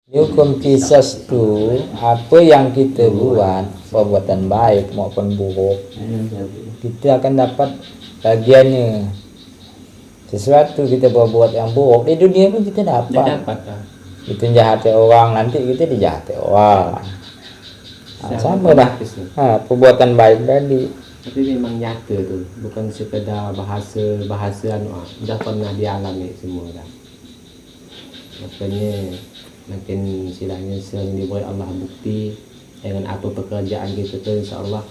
Hukum kisas tu apa yang kita buat, perbuatan baik maupun buruk, kita akan dapat bagiannya. Sesuatu kita berbuat yang buruk di dunia pun kita dapat. Kita jahati orang, nanti kita dijahati orang. Sama dah. Perbuatan baik tadi. Tapi memang nyata tu, bukan sekedar bahasa dah pernah dialami semua dah. Makanya makin silanya sering diberi Allah bukti dengan apa pekerjaan kita tu, insya-Allah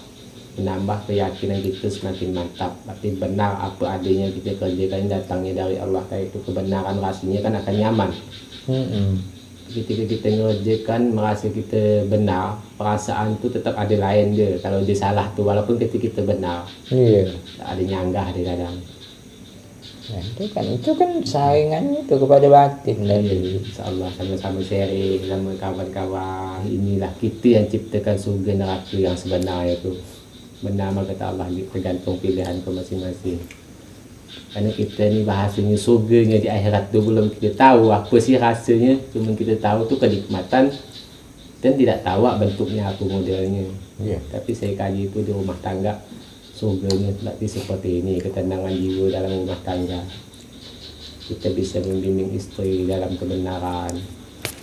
menambah keyakinan kita semakin mantap. Tapi benar apa adanya kita kerjakan datangnya dari Allah, kayak itu kebenaran rasanya kan akan nyaman. Ketika kita ngerjakan merasa kita benar, perasaan tu tetap ada lain dia. Kalau dia salah tu walaupun kita benar, tak ada nyanggah di dalam. Nah, itu kan saingan itu kepada batin lagi. InsyaAllah sama-sama sharing sama kawan-kawan. Inilah kita yang ciptakan surga neraka yang sebenarnya tu. Benar kata Allah, tergantung pilihan ke masing-masing. Karena kita ni bahasanya surganya di akhirat tu belum kita tahu apa sih rasanya. Cuma kita tahu tu kenikmatan dan tidak tahu bentuknya apa modelnya. Tapi saya kaji itu di rumah tangga. Surganya berarti seperti ini, ketenangan jiwa dalam rumah tangga. Kita bisa membimbing istri dalam kebenaran,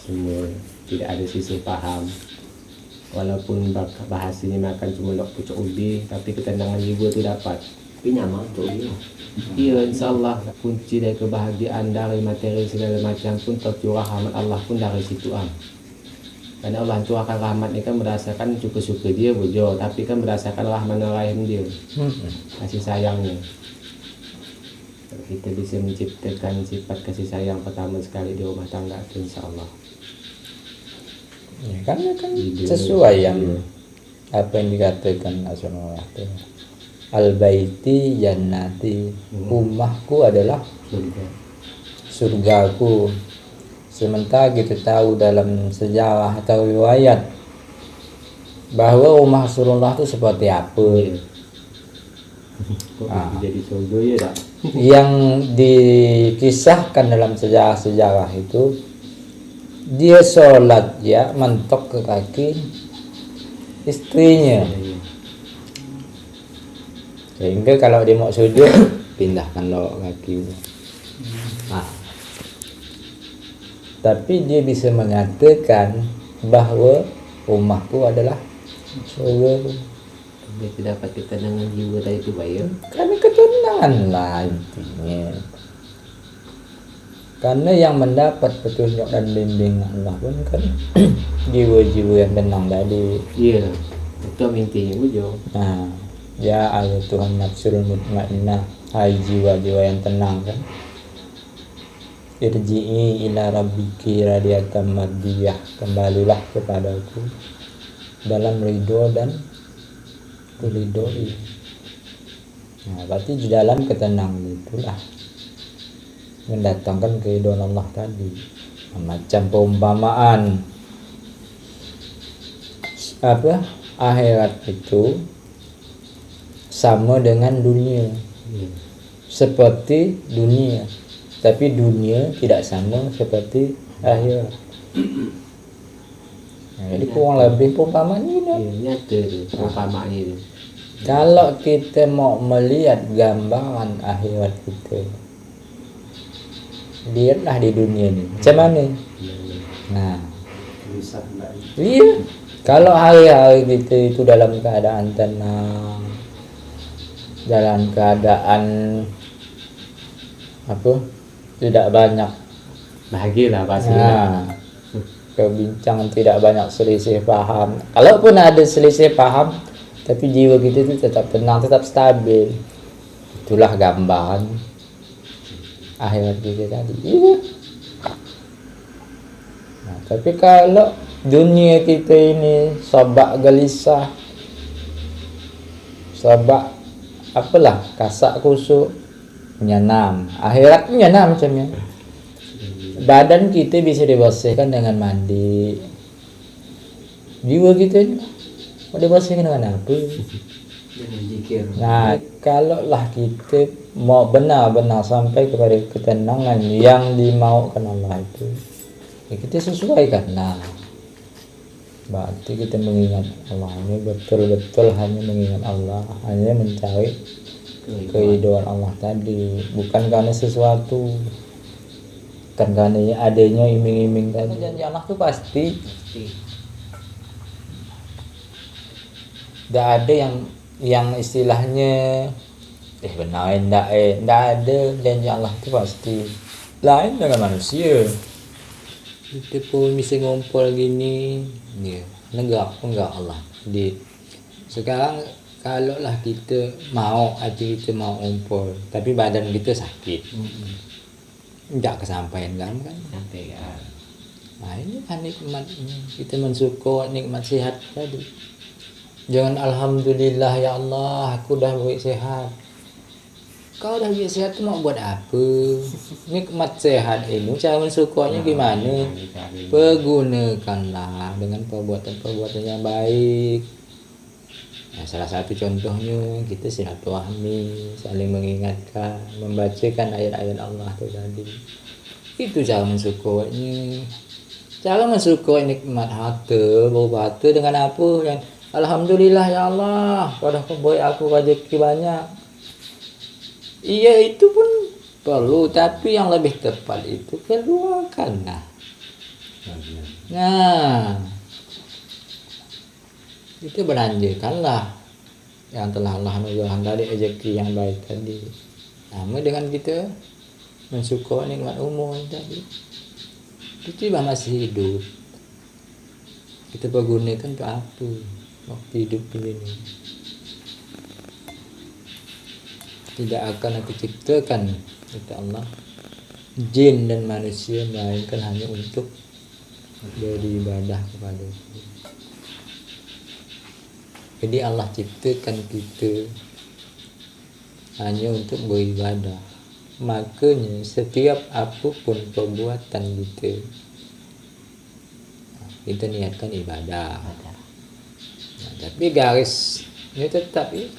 semua tidak ada sisi paham. Walaupun bahasanya makan cuma lok pucuk ubi, tapi ketenangan jiwa itu dapat. Tapi nyaman untuk dia. Iya, insyaAllah kunci dari kebahagiaan dari materi segala macam pun tercurah rahmat Allah pun dari situ Karena Allah curahkan rahmat ni kan berdasarkan suka-suka dia bojo, tapi kan berdasarkan rahman rahim dia, kasih sayangnya. Kita bisa menciptakan sifat kasih sayang pertama sekali di rumah tangga itu, insyaAllah. Ya, kan sesuai yang apa yang dikatakan Rasulullah itu. Al-baiti jannati, rumahku adalah surgaku. Sementara kita tahu dalam sejarah atau riwayat bahwa rumah Rasulullah itu seperti apa. Jadi surga ya tak? Yang dikisahkan dalam sejarah-sejarah itu, dia sholat ya mentok ke kaki istrinya. Sehingga kalau dia mau sujud, pindahkan lo kaki. Tapi dia bisa mengatakan bahwa rumahku adalah surga. Dia tidak dapat ketenangan jiwa tadi itu baik. Karena ketenangan lah intinya. Karena yang mendapat petunjuk dan bimbingan Allah pun kan jiwa-jiwa yang tenang tadi. Iya, itu intinya bujo. Nah, ya ayat Tuhan nafsul mutmainnah, hai jiwa-jiwa yang tenang kan. Irji'i ila rabbiki radiyatan mardiyah, kembalilah kepadaku dalam ridho dan diridhoi. Nah, berarti di dalam ketenangan itulah mendatangkan keridhaan Allah tadi. Macam perumpamaan apa akhirat itu sama dengan dunia, seperti dunia. Tapi dunia tidak sama seperti akhirat. Nah, jadi kurang lebih perumpamaan ini. Nyata tu perumpamaan itu. Kalau kita mau melihat gambaran akhirat kita, lihatlah di dunia ini. Macam mana? Nah, iya. Kalau hari-hari kita itu dalam keadaan tenang, dalam keadaan apa? Tidak banyak bahagialah pastilah. Kebincangan, tidak banyak selisih paham. Kalaupun ada selisih paham, tapi jiwa kita itu tetap tenang, tetap stabil. Itulah gambaran akhirat kita tadi. Iya. Nah, tapi kalau dunia kita ini sabak gelisah, sabak apalah kasak kusuk, menyenam. Akhirat menyenam macamnya. Badan kita bisa dibersihkan dengan mandi. Jiwa kita ini mau dibersihkan dengan apa? Nah, kalaulah kita mau benar-benar sampai kepada ketenangan yang dimaukan Allah itu, ya kita sesuaikan. Nah, berarti kita mengingat Allah ini betul-betul hanya mengingat Allah, hanya mencari keridhaan Allah tadi, bukan karena sesuatu, bukan karena adanya iming-iming tadi. Janji Allah tuh pasti. Tidak ada yang istilahnya benar enggak ada. Janji Allah itu pasti. Lain dengan manusia. Kita pun bisa ngumpul gini, ya, enggak Allah. Sekarang kalau lah kita mau, hati kita mau ngumpul, tapi badan kita sakit, enggak kesampaian kan? Nanti ya. Nah ini kan nikmatnya, kita mensyukur nikmat sehat tadi. Jangan alhamdulillah ya Allah, aku dah baik sehat. Kau dah baik sehat tu mau buat apa? Nikmat sehat ini cara mensyukurnya gimana? Pergunakanlah dengan perbuatan-perbuatan yang baik. Nah, salah satu contohnya kita silaturahmi, saling mengingatkan, membacakan ayat-ayat Allah itu tadi. Itu cara mensyukurnya. Cara mensyukur nikmat harta, berupa harta dengan apa? Yang alhamdulillah ya Allah, kau dah beri aku rezeki banyak. Iya itu pun perlu, tapi yang lebih tepat itu keluarkanlah. Nah, itu belanjakanlah yang telah Allah anugerahkan dari rezeki yang baik tadi. Sama dengan kita mensyukur nikmat umur tadi. Kita masih hidup, kita pergunakan untuk apa waktu hidup ini? Tidak akan aku ciptakan kata Allah jin dan manusia melainkan hanya untuk beribadah kepada-Ku. Jadi Allah ciptakan kita hanya untuk beribadah. Makanya setiap apapun perbuatan kita niatkan ibadah. Nah, tapi garisnya tetap ya.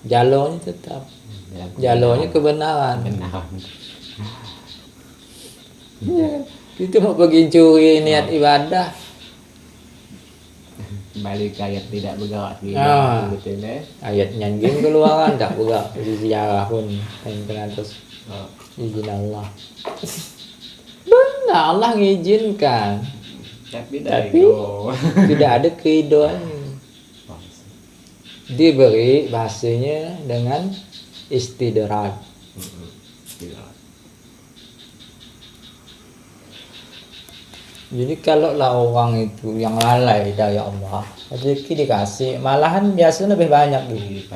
Jalurnya tetap. Jalurnya kebenaran. Ya, kita mau pergi curi niat ibadah. Balik ayat tidak bergerak di betul ya. Ayat nyanggin keluaran tak bergerak di sejarah pun yang atas izin Allah. Benar Allah mengizinkan. Tapi tidak ada keridhaan. Diberi bahasanya dengan istidrak. Jadi kalau lah orang itu yang lalai dari Allah, rezeki dikasih, malahan biasanya lebih banyak gitu.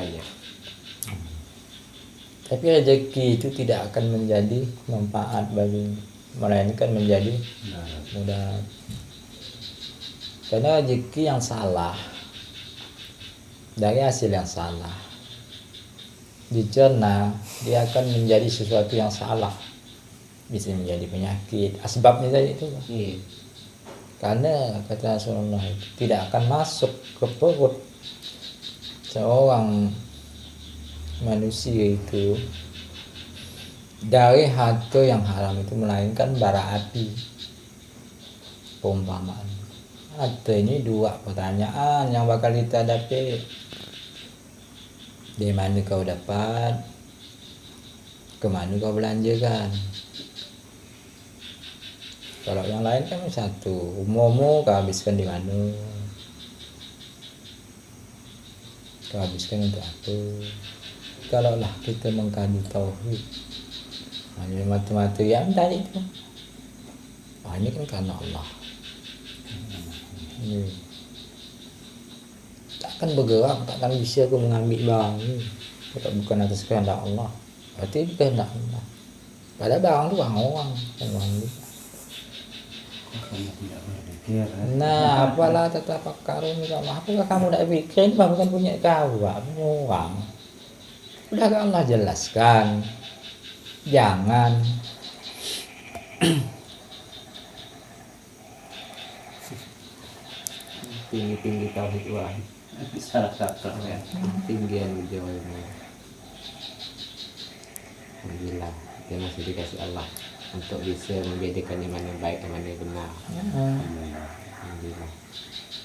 Tapi rezeki itu tidak akan menjadi manfaat bagi, melainkan menjadi mudarat. Karena rezeki yang salah dari hasil yang salah dicerna, dia akan menjadi sesuatu yang salah, bisa menjadi penyakit. Asbabnya tadi itu. Karena kata Rasulullah itu tidak akan masuk ke perut seorang manusia itu dari harta yang haram itu melainkan bara api. Perumpamaan. Ada ini dua pertanyaan yang bakal kita hadapi. Di mana kau dapat? Kemana kau belanjakan? Kalau yang lain kan satu, umummu kau habiskan di mana? Kau habiskan untuk apa? Kalaulah kita mengkaji tauhid, hanya mata-mata yang tadi itu, ini kan karena Allah. Takkan bergerak, takkan bisa aku mengambil barang ini kalau bukan atas kehendak Allah. Berarti kehendak Allah. Padahal barang itu barang orang, bukan barang kita. Nah, apalah tatafakkarun Allah. Apakah kamu tidak pikir bukan punya kau, orang? Udah Allah jelaskan. Jangan tinggi tauhid wahid. Salah satu ya. Tinggian beliau ini. Alhamdulillah, dia masih dikasih Allah untuk bisa membedakan yang mana baik dan mana yang benar. Alhamdulillah.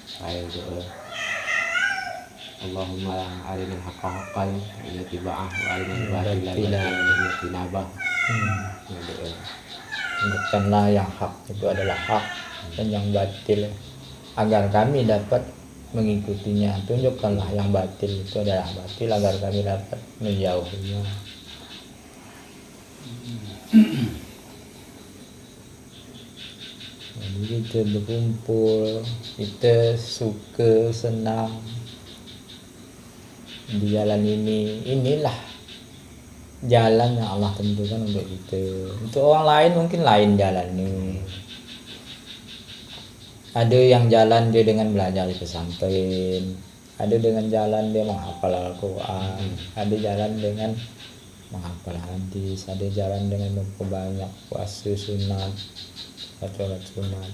Saya doa Allahumma arinal haqqa haqqan wa ittiba'ah wa arinal batila batilan wa ijtinabah. Doa. Tunjukkanlah yang hak itu adalah hak dan yang batil agar kami dapat mengikutinya. Tunjukkanlah yang batil itu adalah batil agar kami dapat menjauhinya. Jadi kita berkumpul, kita suka, senang di jalan ini. Inilah jalan yang Allah tentukan untuk kita. Untuk orang lain mungkin lain jalan ini. Ada yang jalan dia dengan belajar di pesantren, ada dengan jalan dia menghafal Al-Quran, ada jalan dengan menghafal hadis, ada jalan dengan memperbanyak puasa sunat, sholat sunat.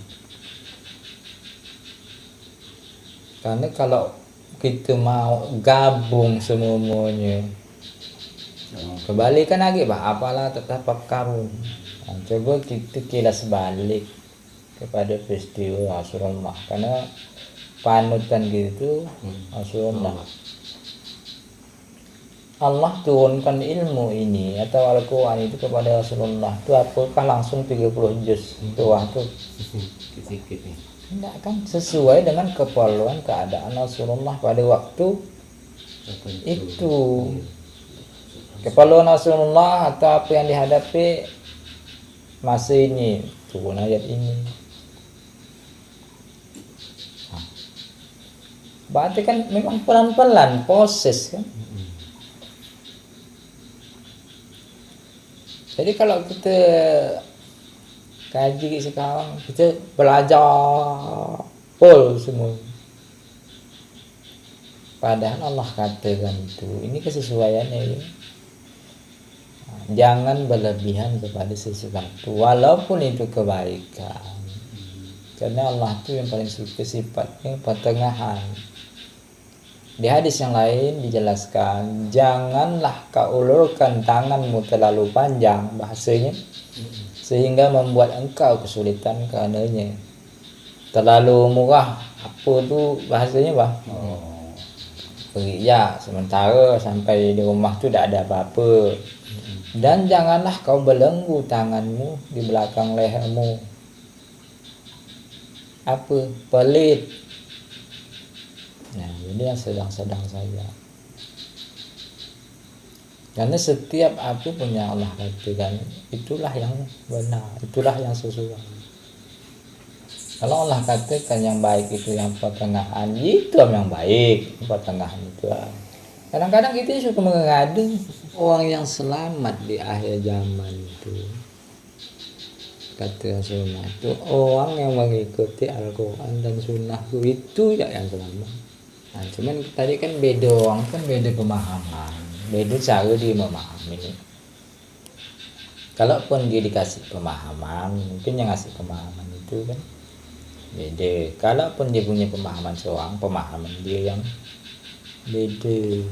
Karena kalau kita mau gabung semuanya, kebalikan lagi bah, apalah tetap karun. Nah, coba kita kilas balik kepada peristiwa Rasulullah, karena panutan gitu Rasulullah. Allah turunkan ilmu ini atau Al-Quran itu kepada Rasulullah itu apakah langsung 30 juz doang tuh? Sedikit nih. Tidak kan, sesuai dengan keperluan keadaan Rasulullah pada waktu itu. Keperluan Rasulullah atau apa yang dihadapi masa ini, turun ayat ini. Berarti kan memang pelan-pelan proses kan. Jadi kalau kita kaji sekarang, kita belajar full semua. Padahal Allah katakan itu, ini kesesuaiannya ya. Jangan berlebihan kepada sesuatu walaupun itu kebaikan. Karena Allah itu yang paling suka sifatnya pertengahan. Di hadis yang lain dijelaskan, janganlah kau ulurkan tanganmu terlalu panjang, bahasanya, sehingga membuat engkau kesulitan karenanya. Terlalu murah, apa tu bahasanya bah? Ya, sementara sampai di rumah tu tak ada apa-apa. Dan janganlah kau belenggu tanganmu di belakang lehermu. Apa? Pelit. Nah, ini yang sedang-sedang saja. Karena setiap apa punya Allah katakan, itulah yang benar, itulah yang sesuai. Kalau Allah katakan yang baik itu yang pertengahan, itu yang baik, pertengahan itu. Kadang-kadang kita suka mengadu orang yang selamat di akhir zaman itu. Kata Rasulullah itu orang yang mengikuti Al-Quran dan Sunnah itu yang selamat. Nah, cuman tadi kan beda orang kan beda pemahaman, beda cara dia memahami. Kalaupun dia dikasih pemahaman, mungkin yang ngasih pemahaman itu kan beda. Kalaupun dia punya pemahaman seorang, pemahaman dia yang beda.